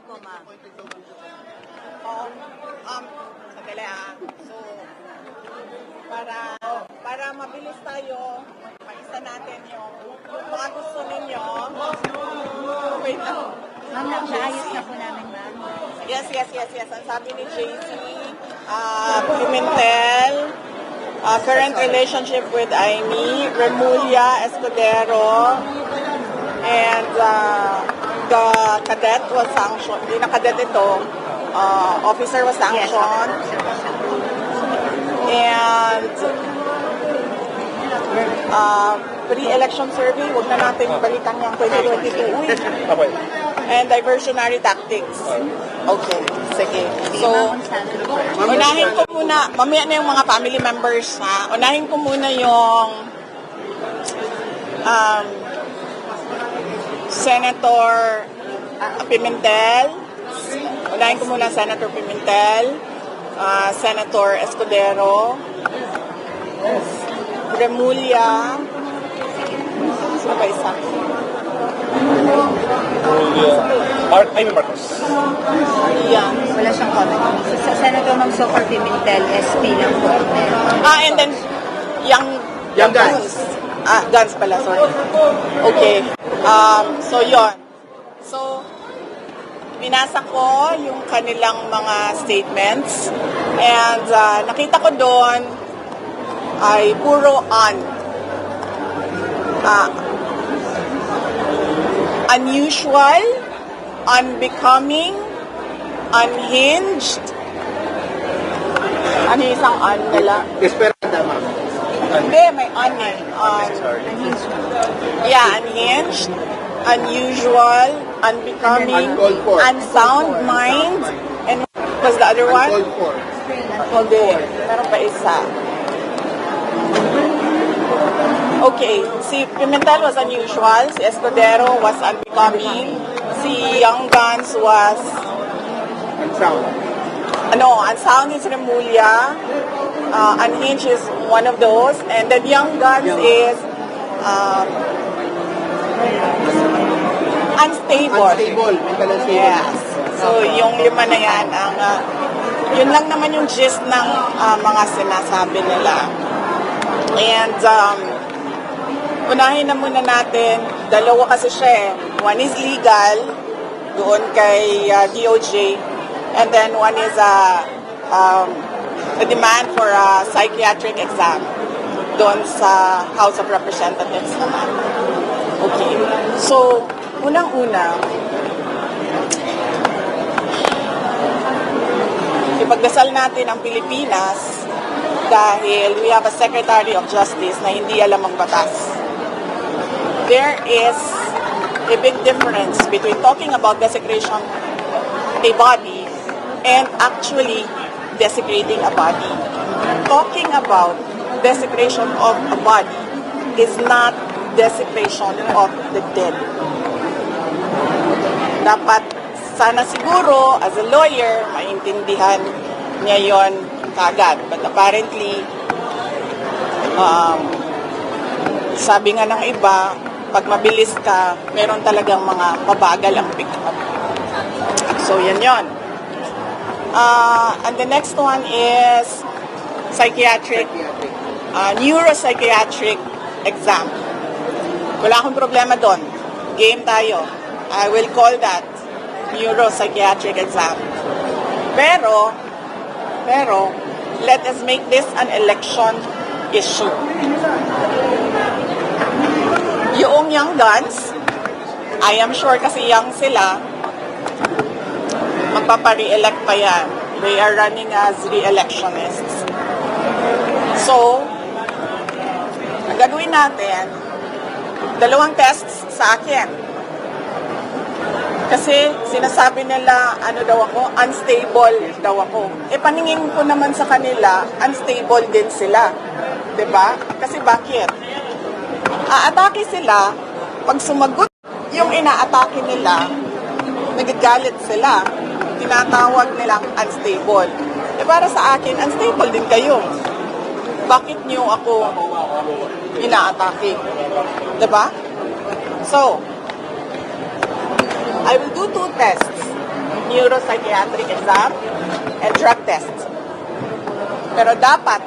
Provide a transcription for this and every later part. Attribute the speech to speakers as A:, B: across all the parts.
A: Opo, ma'am.
B: Sandali So, para mabilis tayo, maisa natin yung mga gusto ninyo. Wait lang.
A: Ma'am, naayos na po namin, ma'am.
B: Yes. Ang sabi ni JC, Pimentel, current relationship with Aimee, Remulla Escudero, and the cadet was sanctioned. Hindi na cadet ito. Officer was sanctioned. And pre-election survey, huwag na natin balikan yung 2022. And diversionary tactics. Okay, sige. So, unahin ko muna, mamaya na yung mga family members, ha? Unahin ko muna yung Senator Pimentel. Unahin ko muna Senator Pimentel, Senator Escudero, Remulla, sino ba isa?
C: Aimee Marcos.
B: Yan.
A: Wala siyang comment. Sa Senator Ma'am Socorro Pimentel, SP lang po.
B: And then, Young Guns. Guns pala, sorry. Okay. So, yon. So, binasa ko yung kanilang mga statements and nakita ko doon ay puro unusual, unbecoming, unhinged. Ano yung isang nila?
C: Desperada, ma'am.
B: Hindi, may unhinged, unusual, unbecoming, unsound mind, and what was the other one? Hindi, meron pa isa. Okay, si Pimentel was unusual, si Escudero was unbecoming, si Young Guns was
C: Unsound.
B: Unsound is Remulla, unhinged is one of those, and then Young Guns is unstable.
C: Mental unstable.
B: Yes. So, yung lima na yan, yun lang naman yung gist ng mga sinasabi nila. And, unahin na muna natin, dalawa kasi siya eh. One is legal, doon kay DOJ, and then one is a demand for a psychiatric exam doon sa House of Representatives naman. Okay. So, unang-una, ipagdasal natin ang Pilipinas dahil we have a Secretary of Justice na hindi alam ang batas. There is a big difference between talking about desecration a body and actually desecrating a body. Talking about desecration of a body is not desecration of the dead. Dapat sana siguro, as a lawyer, maintindihan niya yon kagad. But apparently, sabi nga ng iba, pag mabilis ka, meron talagang mga mabagal ang pick-up. So, yan yon. And the next one is psychiatric, neuropsychiatric exam. Wala akong problema doon. Game tayo. I will call that neuropsychiatric exam. Pero, let us make this an election issue. Yung Young Guns, I am sure kasi young sila, magpapa-re-elect pa yan. They are running as re-electionists. So, ang gagawin natin, dalawang tests sa akin. Kasi sinasabi nila, unstable daw ako. Paningin ko naman sa kanila, unstable din sila. 'Di ba? Kasi bakit? Aatake sila, pag sumagot yung inaatake nila, nagagalit sila. Tinatawag nilang unstable. Para sa akin, unstable din kayo. Bakit niyo ako inaatake? 'Di ba? So, I will do 2 tests. neuropsychiatric exam and drug test. Pero dapat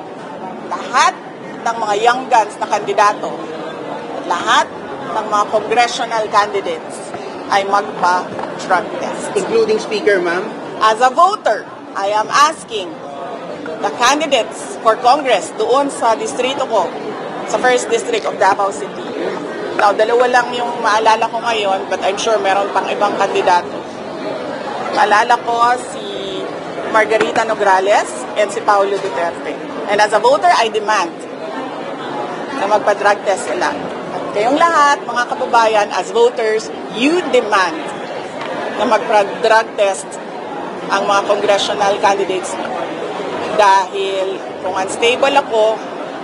B: lahat ng mga young guns na kandidato, lahat ng mga congressional candidates ay magpa-drug test.
C: Including speaker, ma'am.
B: As a voter, I am asking the candidates for Congress doon sa distrito ko, sa 1st District of Davao City. Now, dalawa lang yung maalala ko ngayon, but I'm sure meron pang ibang kandidato. Maalala ko si Margarita Nograles and si Paulo Duterte. And as a voter, I demand na magpa-drug test sila. At kayong lahat, mga kababayan, as voters, you demand na magpa-drug test ang mga congressional candidates niyo. Dahil kung unstable ako,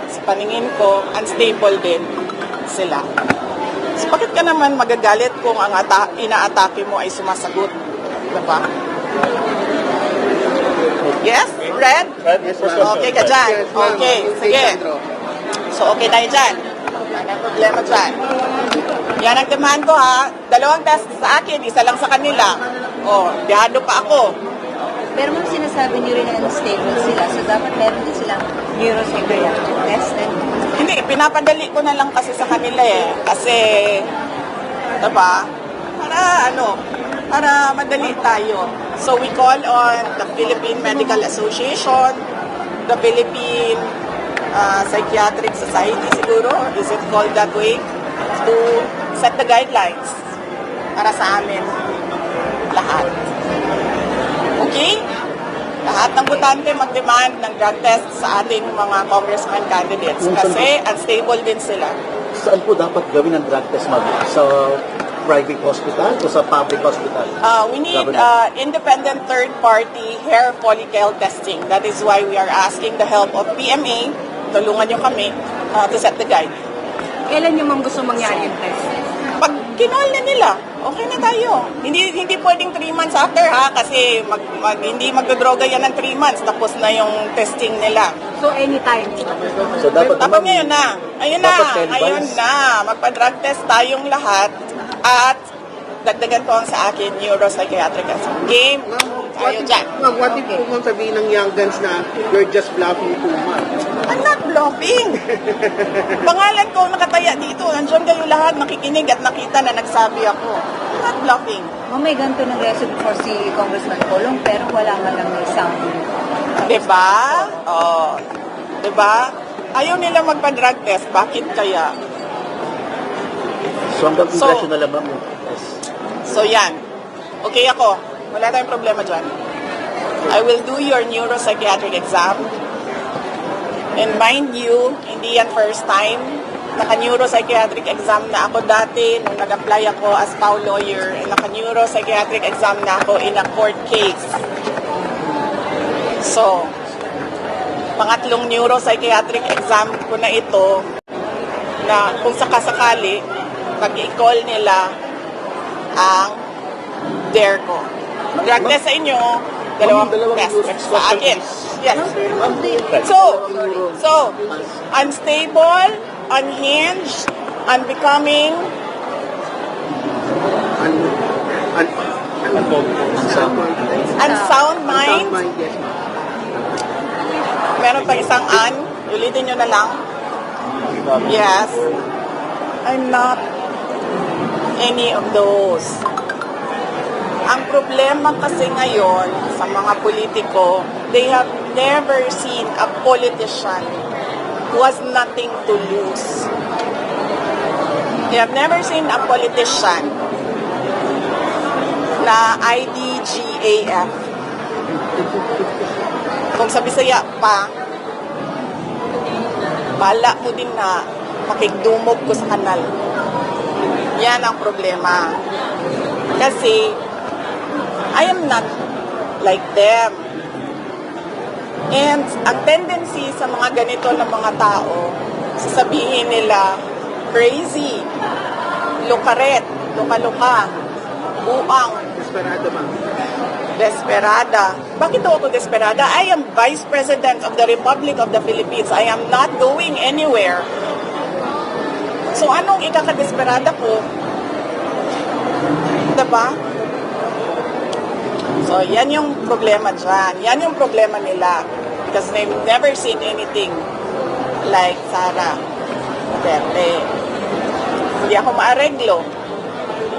B: sa paningin ko, unstable din sila. So, bakit ka naman magagalit kung ang inaatake mo ay sumasagot? Diba? Yes? Red?
C: Yes, ma'am.
B: Okay ka dyan?
C: Yes, ma'am.
B: Okay, sige.
C: Sandro.
B: So, okay tayo dyan. Ano problema dyan? Yan ang demand ko, ha? 2 test sa akin, isa lang sa kanila. O, dihado pa ako.
A: Pero ma'am, sinasabi niyo rin na unstable sila, so dapat meron din silang neuropsychiatric test.
B: Hindi, pinapadali ko na lang kasi sa kanila eh. Kasi, diba? Para madali tayo. So we call on the Philippine Medical Association, the Philippine Psychiatric Society siguro, is it called that way, to set the guidelines para sa amin lahat. Okay? Lahat ng butante mag-demand ng drug test sa ating mga congressman candidates kasi unstable din sila.
D: Saan po dapat gawin ang drug test, ma'am? Sa private hospital o sa public hospital?
B: We need independent third-party hair follicle testing. That is why we are asking the help of PMA. Tulungan nyo kami to set the guide.
A: Kailan nyo ma'am gusto mangyari yung test?
B: Pag kinol na nila, okay na tayo. Hindi pwedeng 3 months after, ha, kasi hindi magdodroga yan ng 3 months tapos na yung testing nila.
A: So anytime?
D: So dapat
B: Dapat ngayon na. Ayun na. Ayun na. Magpa-drug test tayong lahat at dagdagan ko ang sa akin neuropsychiatric game. Tayo dyan.
C: Ma'am, what if po ma'am sabihin ng young guns na you're just bluffing too much?
B: I'm not bluffing. Pangalan ko nakataya dito. Nandiyan kayo lahat nakikinig at nakita na nagsabi ako. I'm not bluffing.
A: Ma'am, may ganito ng resume for si Congressman Colong pero wala man lang isang...
B: Diba? Oh. Diba? Ayaw nila magpa-drug test. Bakit kaya?
D: So hanggang congressional lang, ma'am. Yes.
B: So yan. Okay ako. Wala tayong problema dyan. I will do your neuropsychiatric exam. And mind you, hindi yan first time. Naka-neuropsychiatric exam na ako dati nung nag-apply ako as PAW lawyer. And naka-neuropsychiatric exam na ako in a court case. So, pangatlong neuropsychiatric exam ko na ito na kung sakasakali, pag-i-call nila ang DARE ko. Drug test sa inyo, dalawang test sa akin. Yes. So, unstable, unhinged, unbecoming, unsound mind.
C: Yes, ma'am.
B: Meron pa isang ulitin nyo na lang. Yes. I'm not any of those. Ang problema kasi ngayon sa mga politiko, they have never seen a politician who has nothing to lose. They have never seen a politician na IDGAF. Kung sa Bisaya pa, bala mo din na makigdumog ko sa kanal. Yan ang problema. Kasi, I am not like them. And ang tendency sa mga ganito na mga tao, sasabihin nila, crazy, lukaret, luka-luka, buang,
C: Desperado, ma'am.
B: desperada. Bakit ako desperada? I am Vice President of the Republic of the Philippines. I am not going anywhere. So anong ikakadesperada ko? Diba? So, yan yung problema dyan. Yan yung problema nila. Because they've never seen anything like Sara Duterte. Hindi ako maareglo.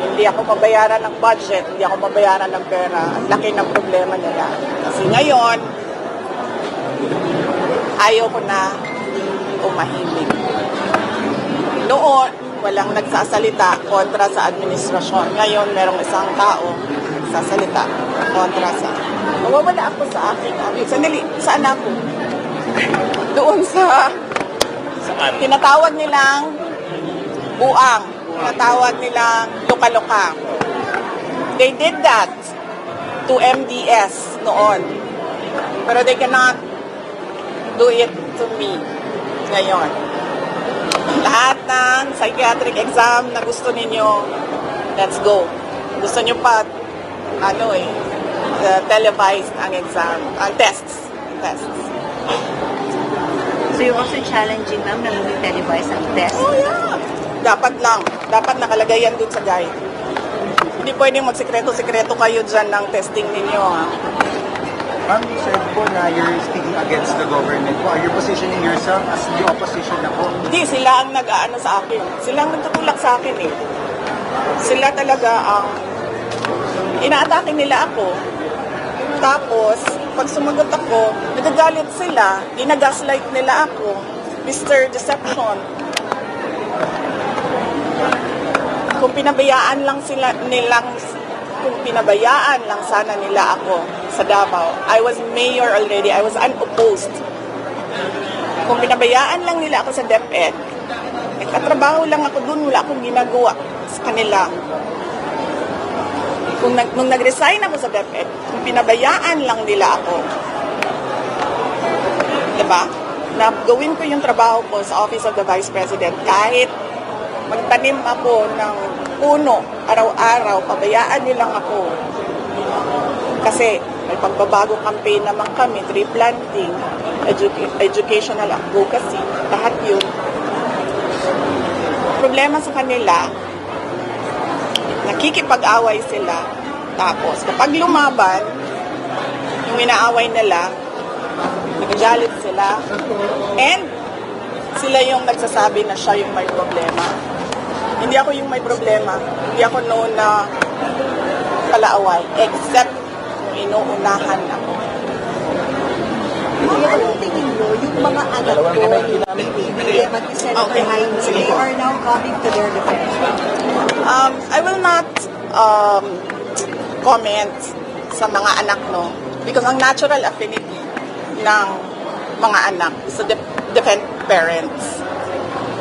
B: Hindi ako mabayaran ng budget. Hindi ako mabayaran ng pera. Ang laki ng problema nila. Kasi ngayon, ayaw ko na umahimik. Noon, walang nagsasalita kontra sa administrasyon. Ngayon, merong isang tao nagsasalita kontra sa... Mawawala ako sa akin. Sandali, saan ako? Doon sa... Tinatawag nilang buang. Tinatawag nilang luka-luka. They did that to MDS noon. Pero they cannot do it to me ngayon. Lahat ng psychiatric exam na gusto ninyo, let's go. Gusto nyo pa, televised ang exam, ang tests.
A: So you're also challenging them na hindi televised ang test?
B: Oh, yeah. Dapat lang. Dapat nakalagay yan dun sa guide. Hindi pwedeng magsikreto-sikreto kayo dyan ng testing ninyo, ha?
E: Ma'am, you said po na you're speaking against the government po. Are you positioning yourself as the opposition na po?
B: Hindi, sila ang nag-aano sa akin. Sila ang nagtutulak sa akin, eh. Sila talaga ang... Inaatake nila ako. Tapos, pag sumagot ako, nagagalit sila. Ginagaslight nila ako. Mr. Deception. Kung pinabayaan lang sana nila ako sa Davao, I was mayor already, I was unopposed. Kung pinabayaan lang nila ako sa DepEd, katrabaho lang ako dun, wala akong ginagawa sa kanila. Nung nag-resign ako sa DepEd, kung pinabayaan lang nila ako, diba? Na gawin ko yung trabaho ko sa Office of the Vice President, kahit magtanim ako ng puno araw-araw, pabayaan nilang ako. Kasi may pagbabago campaign naman kami, tree planting, educational advocacy, lahat yun. Problema sa kanila, nakikipag-away sila. Tapos, kapag lumaban, yung inaaway nila, nagagalit sila, and sila yung nagsasabi na siya yung may problema. Hindi ako yung may problema. Hindi ako known na palaaway, except kung inuunahan ako.
A: Anong tingin mo, yung mga anak ko,
B: Okay.
A: they are now coming to their defense?
B: I will not comment sa mga anak, no? Because ang natural affinity ng mga anak is to defend parents.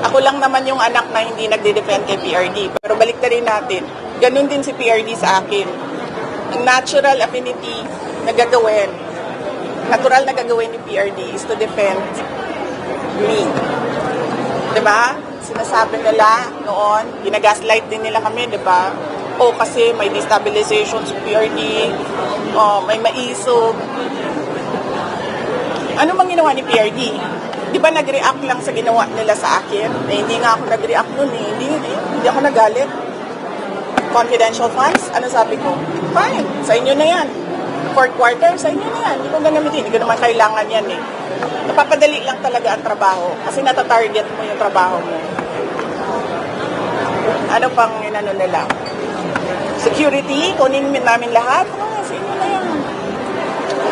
B: Ako lang naman yung anak na hindi nagde-defend kay PRD. Pero balik na rin natin, ganun din si PRD sa akin. Ang natural affinity na gagawin, natural na gagawin ni PRD is to defend me. Diba? Sinasabi nila noon, ginagaslight din nila kami, diba? O kasi may destabilization sa PRD, o may maisog. Ano bang ginawa ni PRD? Di ba nag-react lang sa ginawa nila sa akin? Eh, hindi nga ako nag-react nun eh. Hindi ako nagalit. Confidential funds? Ano sabi ko? Fine, sa inyo na yan. Fourth quarter, sa inyo na yan. Hindi ko gagamitin. Hindi ko naman kailangan yan eh. Napapadali lang talaga ang trabaho. Kasi natatarget mo yung trabaho mo. Ano pang inano nila? Security, kunin namin lahat. Sa inyo na yan.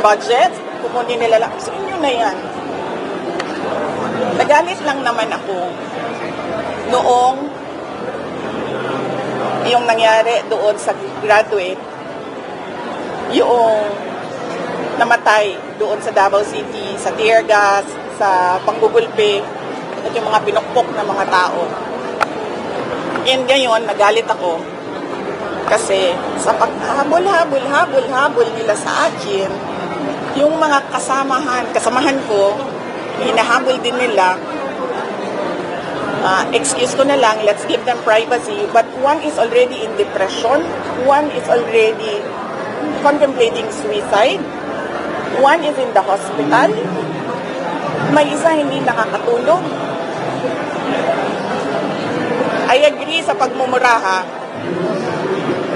B: Budget, kukunin nila lang. Sa inyo na yan. Nagalit lang naman ako noong yung nangyari doon sa graduate, yung namatay doon sa Davao City, sa tear gas, sa panggugulpe, at yung mga pinukpok na mga tao. And ngayon, nagalit ako kasi sa paghabol-habol nila sa akin, yung mga kasamahan ko, hinahabol din nila, excuse ko na lang, let's give them privacy, but one is already in depression, one is already contemplating suicide, one is in the hospital, may isa hindi nakakatulog. I agree sa pagmumura, ha.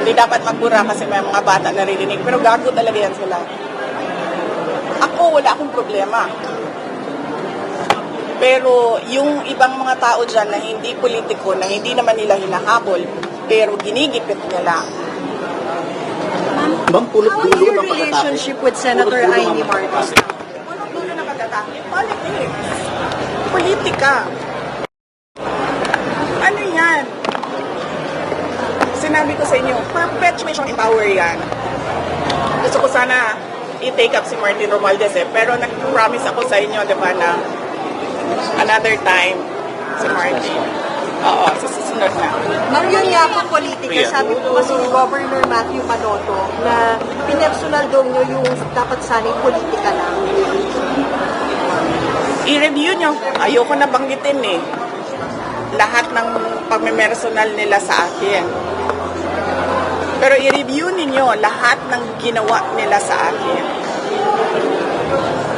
B: Hindi dapat magbura kasi may mga bata naririnig. Pero gago talaga yan sila. Ako, wala akong problema. Pero yung ibang mga tao dyan na hindi politiko, na hindi naman nila hinahabol, pero ginigipit nila.
D: Ma'am,
A: How is
D: pulot-dulo
A: your
D: ng pagkatake.
A: relationship with Senator Amy Marcos?
B: Puno na pagkatake. Politics. Politika. Ano yan? Sinabi ko sa inyo, perpetuation in power yan. Gusto ko sana i-take up si Martin Romualdez pero nag-promise ako sa inyo, di ba, na another time si Martin. Oo, sa susunod na.
A: Ma'am, yun nga po politika. Sabi po kasi ni Governor Matthew Manoto na pinersonal daw nyo yung dapat sana'y politika lang.
B: I-review nyo. Ayoko na banggitin eh. Lahat ng pagmemersonal nila sa akin. Pero i-review ninyo lahat ng ginawa nila sa akin.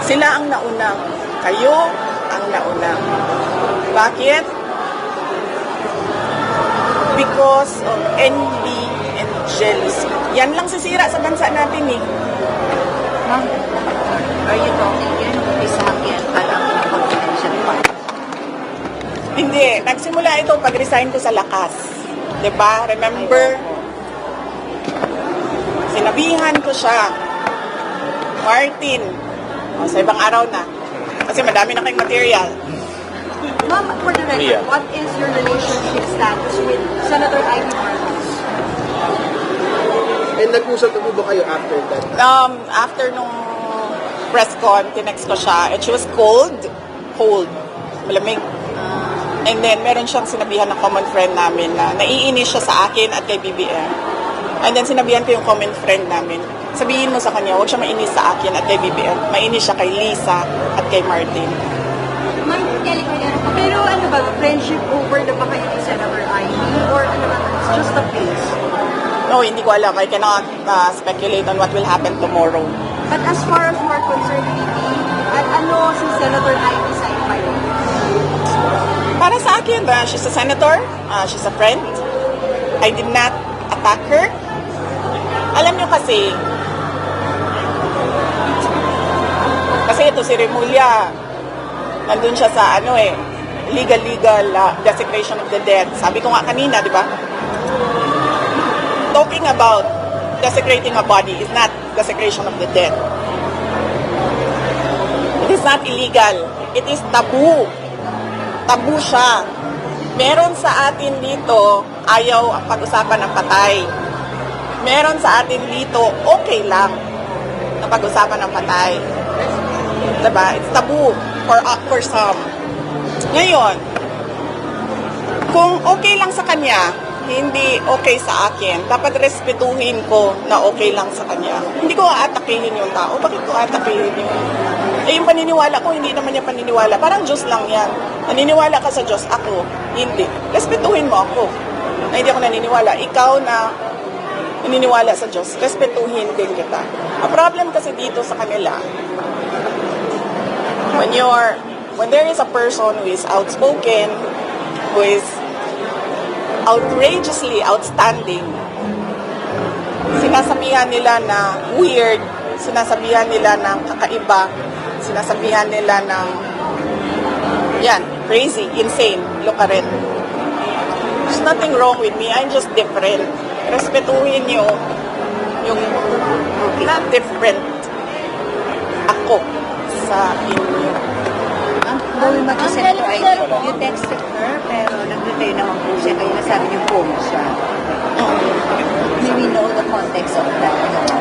B: Sila ang nauna. Kayo ang nauna. Bakit? Because of envy and jealousy. Yan lang sisira sa bansa natin eh.
A: Ma'am, are you talking here? Sa akin, alam mo yung confidential part.
B: Hindi. Nagsimula ito pag-resign ko sa Lakas. Diba? Remember? Sinabihan ko siya. Martin. O, sa ibang araw na. Kasi madami na kayong material.
A: Ma'am, for the record, what is your relationship status with Senator Amy Marcos?
C: And nag-usap na po ba kayo after that?
B: After nung press con, tinext ko siya. And she was cold. Cold. Malamig. And then, meron siyang sinabihan ng common friend namin na naiinis siya sa akin at kay BBM. And then, sinabihan ko yung common friend namin, sabihin mo sa kanya, huwag siya mainis sa akin at kay BBM. Mainis siya kay Lisa at kay Martin.
A: Ma'am, pero ano ba, friendship over na ba kayo ni Senator Amy? Or ano ba, it's just a place?
B: No, hindi ko alam. I cannot speculate on what will happen tomorrow.
A: But as far as you are concerned, at ano si Senator Amy sa inyo?
B: Para sa akin, she's a senator, she's a friend. I did not attack her. Alam niyo kasi ito si Remulla, nandun siya sa legal desecration of the dead. Sabi ko nga kanina, di ba? Talking about desecrating a body is not desecration of the dead. It is not illegal. It is taboo. Tabu siya. Meron sa atin dito, ayaw ang pag-usapan ng patay. Meron sa atin dito, okay lang na pag-usapan ng patay. Diba? It's taboo for some. Ngayon, kung okay lang sa kanya, hindi okay sa akin, dapat respetuhin ko na okay lang sa kanya. Hindi ko aatakihin yung tao. Bakit ko aatakihin yun? Yung paniniwala ko, hindi naman niya paniniwala. Parang Diyos lang yan. Naniniwala ka sa Diyos, ako. Hindi. Respetuhin mo ako. Na hindi ako naniniwala. Ikaw na naniniwala sa Diyos, respetuhin din kita. Ang problem kasi dito sa kanila, when there is a person who is outspoken, who is outrageously outstanding, sinasabihan nila na weird, sinasabihan nila ng kakaiba, sinasabihan nila ng crazy, insane, lokaret. There's nothing wrong with me. I'm just different. Respetuhin nyo yung not different ako sa inyo.
A: Going back to Senator Amy, you texted her, pero nag-retire naman po siya, kaya nasabi niyo po siya. Do we know the context of that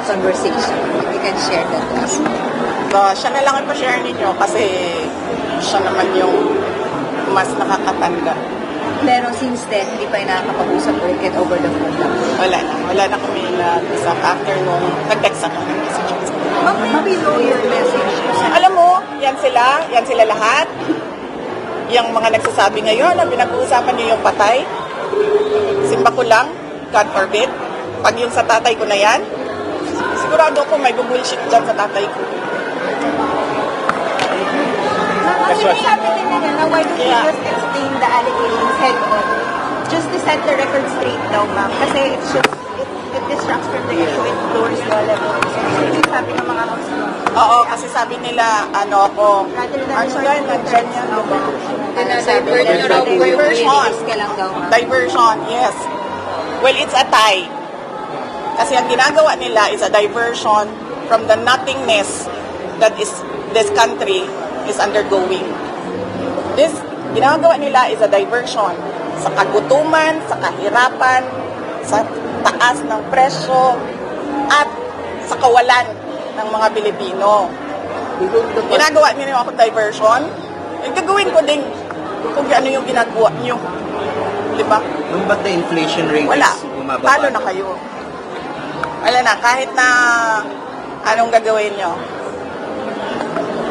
A: conversation? If you can share that with us.
B: So, siya na lang ipa-share ninyo kasi siya naman yung mas nakakatanda.
A: Pero since then, hindi pa yung nakakapag-usap or get over the phone lang.
B: Wala na kami nag-usap after nung nag-text ako ng messages.
A: Ma'am, may below your message.
B: Alam mo, yan sila lahat. Yung mga nagsasabi ngayon na pinag-uusapan niyo yung patay, simba ko lang, God forbid, pag yung sa tatay ko na yan, sigurado ko may bullshit dyan sa tatay ko.
A: Kasi may sabi din nila na why don't you just explain the allegations head on? Just to set the record straight daw, ma'am. Kasi it's just, it distracts from the issue in Flores law level. Yung sabi ng mga councilor.
B: Oo, kasi sabi nila, ano ako, ano yan, nandyan yan, diba? Diversion. Diversion, yes. Well, it's a tie. Kasi ang ginagawa nila is a diversion from the nothingness that is this country is undergoing. This ginagawa nila is a diversion sa kagutuman, sa kahirapan, sa taas ng presyo, at sa kawalan ng mga Pilipino. Ginagawa nila ako diversion, gagawin ko din kung ano yung ginagawa nyo. Diba?
E: Nung ba't the inflation rate
B: Wala.
E: is bumababa?
B: Talo na kayo. Wala na. Kahit na anong gagawin nyo,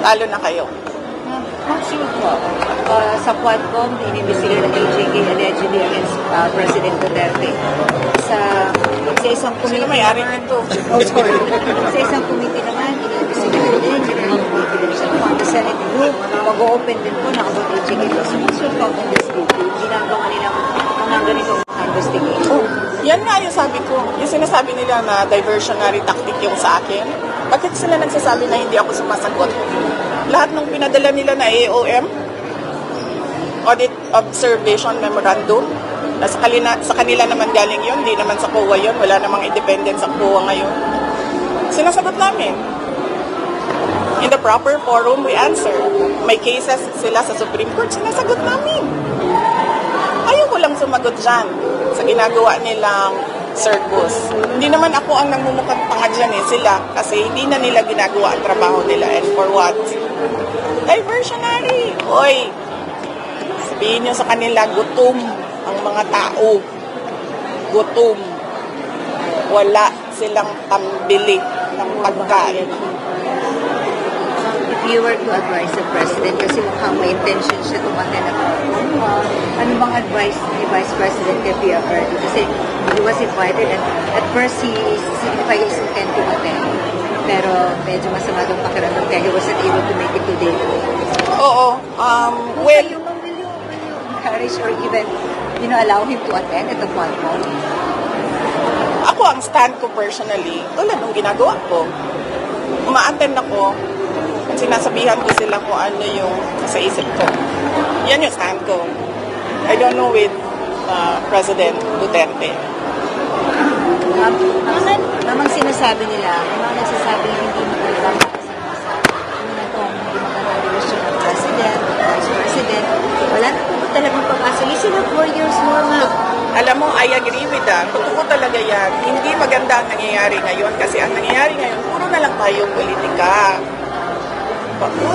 B: talo na kayo.
A: Maxine po, sa Quadcom, inimbestiga ng AJK allegedly against President Duterte. Sa isang committee...
B: Sino may-ari nito?
A: Oh, sorry. Sa isang committee naman, inimbestiga din yung confidential fund. The Senate group, mag-open din po na about AJK. So, what's your thought on this group? Ginagawa nilang mga ganitong investigation.
B: Yan nga yung sabi ko. Yung sinasabi nila na diversionary tactic yung sa akin. Bakit sila nagsasabi na hindi ako sumasagot? Lahat ng pinadala nila na AOM, Audit Observation Memorandum, na sa kanila naman galing yun, hindi naman sa COA yun, wala namang independent sa COA ngayon. Sinasagot namin. In the proper forum, we answer. May cases sila sa Supreme Court, sinasagot namin. Ayaw ko lang sumagot dyan sa ginagawa nilang circus. Hindi naman ako ang nagmumukhang tanga dyan sila kasi hindi na nila ginagawa ang trabaho nila, and for what? Diversionary. Oy, sabihin nyo sa kanila, gutom ang mga tao. Gutom. Wala silang pambili ng pagkain.
A: If you were to advise the President, kasi mukhang may intention siya tumaten na ano bang advice ni Vice President kay PRRD? Kasi he was invited and at first he signified his intent to attend. Pero medyo masama daw pakiramdam kaya he wasn't able to make it today.
B: Oo. Well,
A: Will you encourage or even, allow him to attend at the Quadcom?
B: ako ang stand ko personally, tulad ng ginagawa ko. Uma-attend ako at sinasabihan ko sila kung ano yung sa isip ko. Yan yung stand ko. I don't know with President Duterte.
A: Namang sinasabi nila, may mga nagsasabi hindi magandang hindi magandang relasyon ng President, Vice President. Wala na po talagang pag-asa. Listen na 4 years more nga.
B: Alam mo, I agree with that. Totoo talaga yan. Hindi maganda ang nangyayari ngayon kasi ang nangyayari ngayon, puro na lang tayong politika.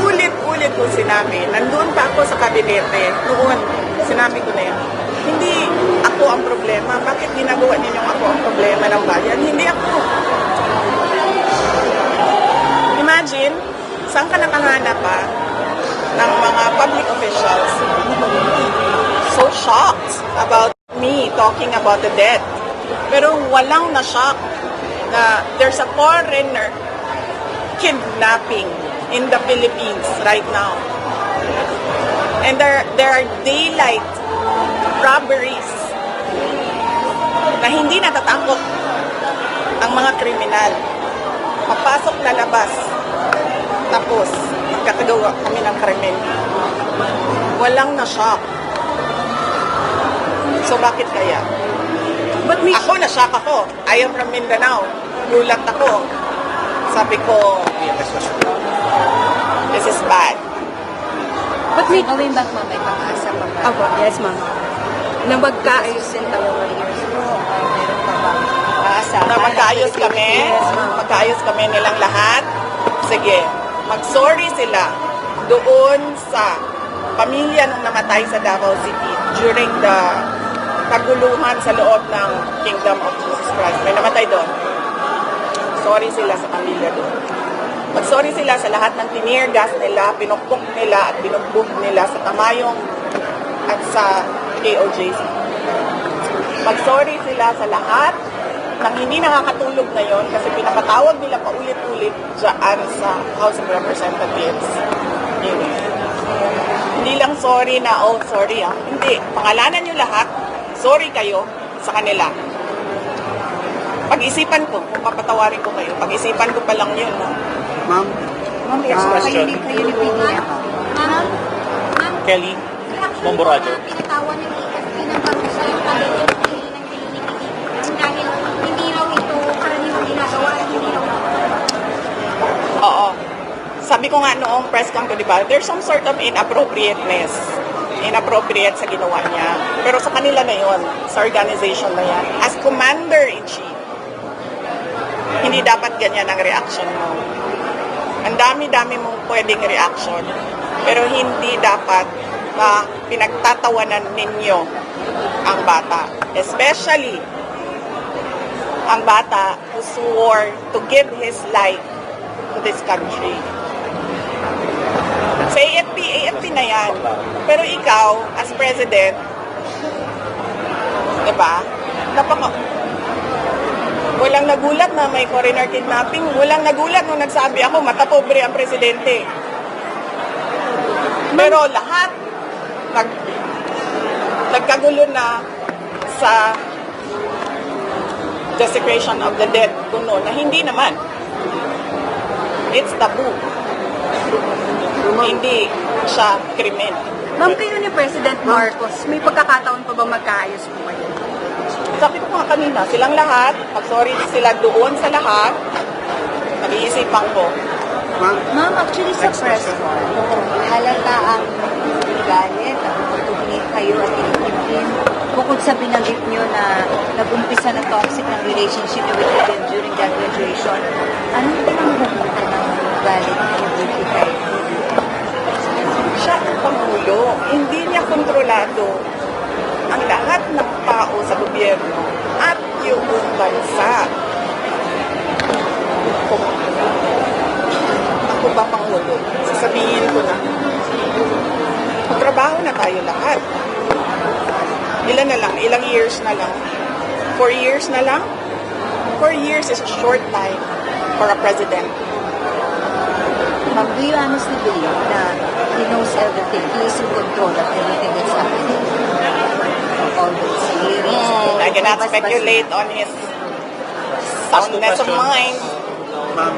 B: Ulit-ulit kong sinabi. Nandun pa ako sa kabinete. Noon, sinabi ko na yan. Hindi ako ang problema. Bakit ginagawa ninyong ako ang problema ng bayan? Hindi ako. Imagine, saan ka nakahanap ng mga public officials so shocked about me talking about the debt. Pero walang na-shock na there's a foreigner kidnapping in the Philippines right now. And there are daylight robberies na hindi natatakot ang mga kriminal. Papasok na labas. Tapos, magkakagawa kami ng krimen. Walang na-shock. So, bakit kaya? Ako, na-shock ako. I am from Mindanao. Gulat ako. Sabi ko, this is bad.
A: But may going back, ma'am, may pag-asa pa ba?
F: Opo, yes, ma'am. Na magkaayos din tayo.
A: Meron pa ba? Pag-asa?
B: Na magkaayos kami, magkaayos kami nilang lahat. Sige, mag-sorry sila doon sa pamilya nung namatay sa Davao City during the kaguluhan sa loob ng Kingdom of Jesus Christ. May namatay doon. Sorry sila sa pamilya doon. Mag-sorry sila sa lahat ng tinir gas nila, pinukpok nila at binugbog nila sa Tamayong at sa KOJC. Mag-sorry sila sa lahat ng hindi nakakatulog ngayon kasi pinapatawag nila paulit-ulit dyan sa House of Representatives. Hindi lang sorry na, oh, sorry ah. Hindi. Pangalanan nyo lahat, sorry kayo sa kanila. Pag-isipan ko, kung papatawarin ko kayo, pag-isipan ko pa lang yun. No?
C: Ma'am,
A: Ma'am, yes, kayo ni PDM.
G: Kelly Momborajo.
H: Pinatawan ng EFP ng parusa yung pagdating ng PDP dahil hindi raw ito karaniwang ginagawa at hindi raw
B: Oo. Sabi ko nga noong press con ko, di ba, there's some sort of inappropriateness. Inappropriate sa ginawa niya. Pero sa kanila na yon, sa organization na yan. As commander-in-chief, hindi dapat ganyan ang reaction mo. Ang dami-dami mong pwedeng reaction. Pero hindi dapat na pinagtatawanan ninyo ang bata. Especially ang bata who swore to give his life to this country. Sa AFP na yan. Pero ikaw, as president, diba, walang nagulat na may foreigner kidnapping. Walang nagulat nung nagsabi ako, matapobre ang presidente. Pero lahat, nagkagulo na sa desecration of the dead kuno na hindi naman. It's taboo. Hindi siya krimen.
F: Ma'am, kayo ni President Marcos, may pagkakataon pa ba magkaayos po kayo?
B: Sabi ko nga kanina, silang lahat, pag-sorry sila doon sa lahat, nag-iisipan ko.
A: Ma'am, actually sa press con, halata ang galit, ang pagtuhinit kayo at inipin. Bukod sa binanggit nyo na nag-umpisa na toxic ng relationship with them during that graduation, anong pinanghugutan ng galit ni Vicky kay
B: Siya ang Pangulo, hindi niya kontrolado ang lahat ng tao sa gobyerno at yung buong bansa. Ako ba Pangulo? Sasabihin ko na, magtrabaho na tayo lahat. Ilan na lang? Ilang years na lang? 4 years na lang? 4 years is a short time for a president.
A: Ma'am, do you honestly believe na he knows everything? He is in control of everything that's happening? All those hearings.
B: I cannot speculate on his soundness of mind.
C: Ma'am,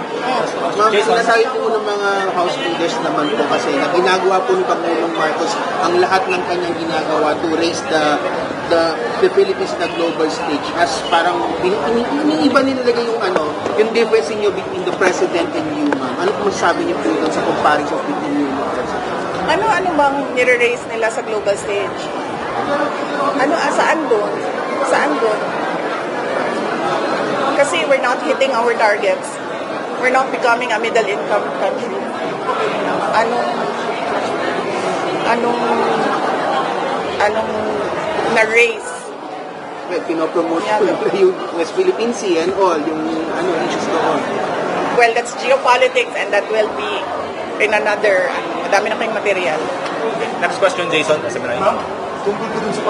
C: sinasabi po ng mga House leaders naman po kasi na ginagawa po ni Pangulong Marcos ang lahat ng kanyang ginagawa to raise the Philippines na global stage as parang iniiba nilagay yung difference niyo between the President and you, ma'am. Ano po masasabi niyo po doon sa comparison between you and the President?
B: Ano bang nire-raise nila sa global stage? Saan doon? Saan doon? Kasi we're not hitting our targets. We're not becoming a middle-income country. Anong na-raise?
C: Well, pinopromote po yung West Philippine Sea and all, yung issues doon.
B: Well, that's geopolitics and that will be in another, madami na kayong material.
G: Next question, Jason.
E: Ma'am, tungkol po dun sa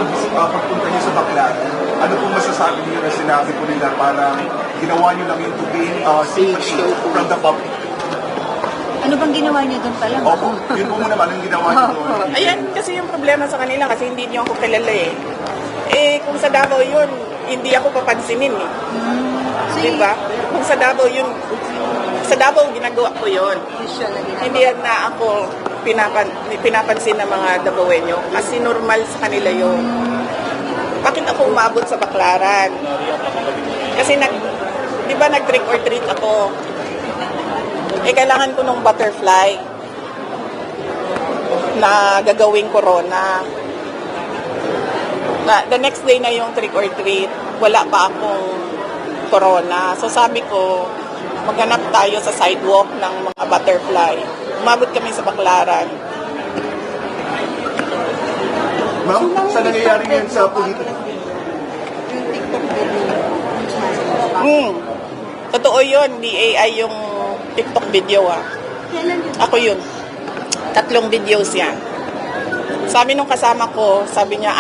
E: pagpunta niyo sa Baclaran, ano pong masasabi niyo na sinabi po nila parang ginawa niyo lang yung to gain sympathy from the public?
A: Ano bang ginawa niyo doon pala?
E: Opo, yun po muna anong ginawa niyo doon?
B: Ayan, kasi yung problema sa kanila kasi hindi niyo ako kilala eh. Kung sa Davao yun, hindi ako papansinin eh. Diba? Kung sa Davao yun, sa Davao ginagawa ko yun.
A: Usual na ginagawa.
B: Hindi na ako pinapansin ng mga Davaoenyo kasi normal sa kanila yun. Bakit ako umabot sa Baclaran? Kasi di ba nag-trick or treat ako? Kailangan ko nung butterfly na gagawing corona. The next day na yung trick or treat, wala pa akong corona. So sabi ko, maghanap tayo sa sidewalk ng mga butterfly. Umabot kami sa Baclaran.
E: Ma'am, sa nangyayari ngayon sa politika?
A: Yung TikTok video.
B: Totoo yun, di AI yung TikTok video Ako yun. 3 videos yan. Sabi nung kasama ko, sabi niya,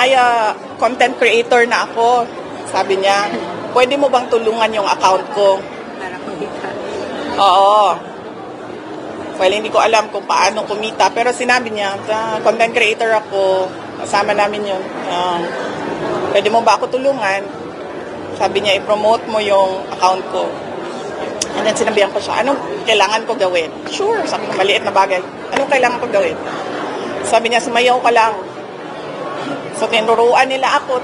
B: content creator na ako. Sabi niya, pwede mo bang tulungan yung account ko?
A: Para kumita.
B: Oo. Well, hindi ko alam kung paano kumita. Pero sinabi niya, content creator ako. Kasama namin yun. Pwede mo ba ako tulungan? Sabi niya, i-promote mo yung account ko. And then sinabihan ko siya, anong kailangan ko gawin? Sure, sabi ko, maliit na bagay. Anong kailangan ko gawin? Sabi niya, sumayaw ka lang. So, tinuruan nila ako,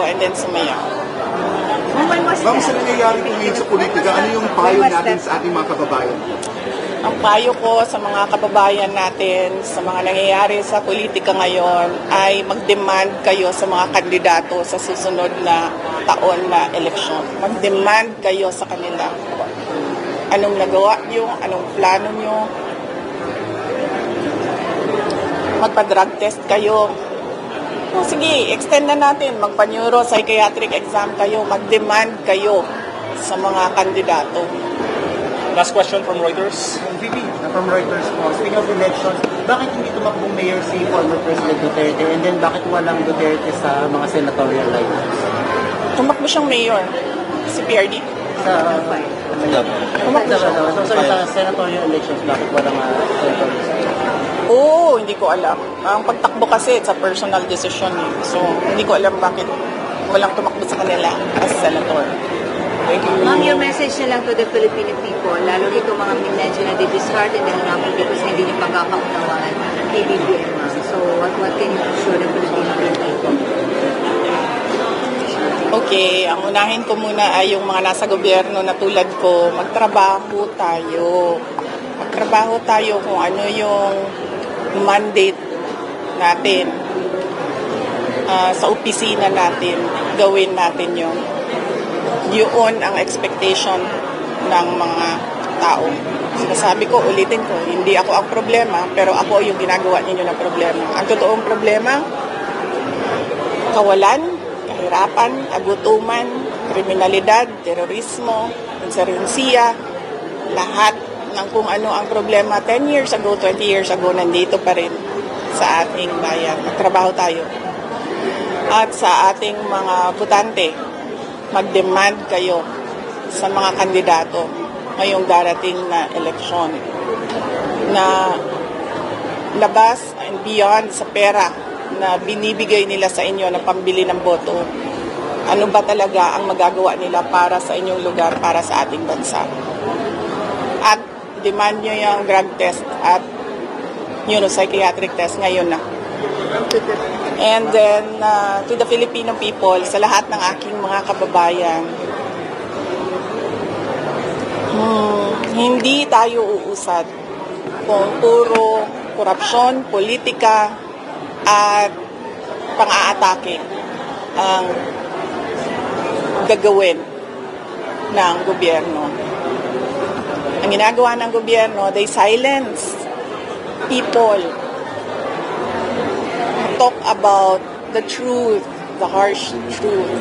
B: and then sumayaw.
A: When was
E: Ma'am, sa
A: that?
E: nangyayari po ngayon sa politika, ano yung payo natin sa ating mga kababayan?
B: Ang payo ko sa mga kababayan natin, sa mga nangyayari sa politika ngayon, ay mag-demand kayo sa mga kandidato sa susunod na taon na eleksyon. Mag-demand kayo sa kanila. Anong nagawa nyo? Anong plano nyo? Magpa-drug test kayo. O sige, extend na natin. Magpa-neuropsychiatric exam kayo. Mag-demand kayo sa mga kandidato.
G: Last question from Reuters.
D: VP, from Reuters po, speaking of elections, bakit hindi tumakbong mayor si former President Duterte and then bakit walang Duterte sa mga senatorial lines?
B: Tumakbo siyang mayor. Si PRD.
D: Tumakbo siya. So, sa senatorial elections, bakit walang senatorial lines?
B: Oo, hindi ko alam. Ang pagtakbo kasi, it's a personal decision. So, hindi ko alam bakit walang tumakbo sa kanila as senator.
G: Thank you.
A: Ma'am, your message na lang to the Filipino people, lalo dito mga medyo na di-discarded dahil nga po because hindi niyo pagkakaunawaan PBBM, ma'am. So, what can you assure the Filipino people?
B: Okay, ang unahin ko muna ay yung mga nasa gobyerno na tulad ko, magtrabaho tayo. Magtrabaho tayo kung ano yung mandate natin sa opisina natin, gawin natin yun. Yun ang expectation ng mga tao. Sinasabi ko, ulitin ko, hindi ako ang problema, pero ako yung ginagawa ninyo ng problema. Ang totoong problema, kawalan, kahirapan, kagutuman, kriminalidad, terorismo, insurgensiya, lahat ng kung ano ang problema 10 years ago, 20 years ago, nandito pa rin sa ating bayan. Magtrabaho tayo. At sa ating mga butante, mag-demand kayo sa mga kandidato ngayong darating na eleksyon na labas and beyond sa pera na binibigay nila sa inyo na pambili ng boto. Ano ba talaga ang magagawa nila para sa inyong lugar, para sa ating bansa? At demand nyo yung drug test at neuropsychiatric test ngayon na. And then, to the Filipino people, sa lahat ng aking mga kababayan, hindi tayo uusad kung puro korupsyon, politika, at pang-aatake ang gagawin ng gobyerno. Ang ginagawa ng gobyerno, they silence people talk about the truth, the harsh truth.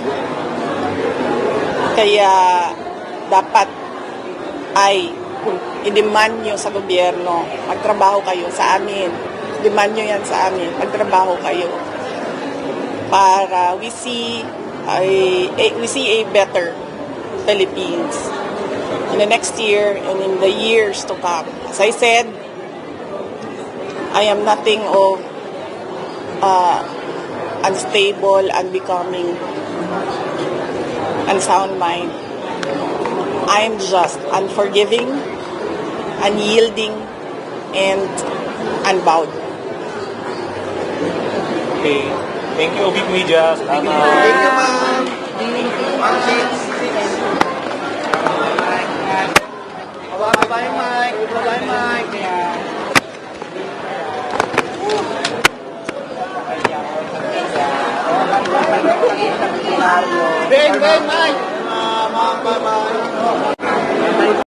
B: Kaya dapat ay i-demand nyo sa gobyerno, magtrabaho kayo sa amin. Demand nyo yan sa amin, magtrabaho kayo. Para we see a better Philippines in the next year and in the years to come. As I said, I am nothing of unstable, unbecoming, unsound mind. I am just unforgiving, unyielding, and unbowed.
G: Okay. Thank you, Obit Media.
C: Thank you, ma'am. Ma'am, seats. Bye-bye, Mike. Bye-bye, Mike. Bang, bang, Mike. Bye-bye.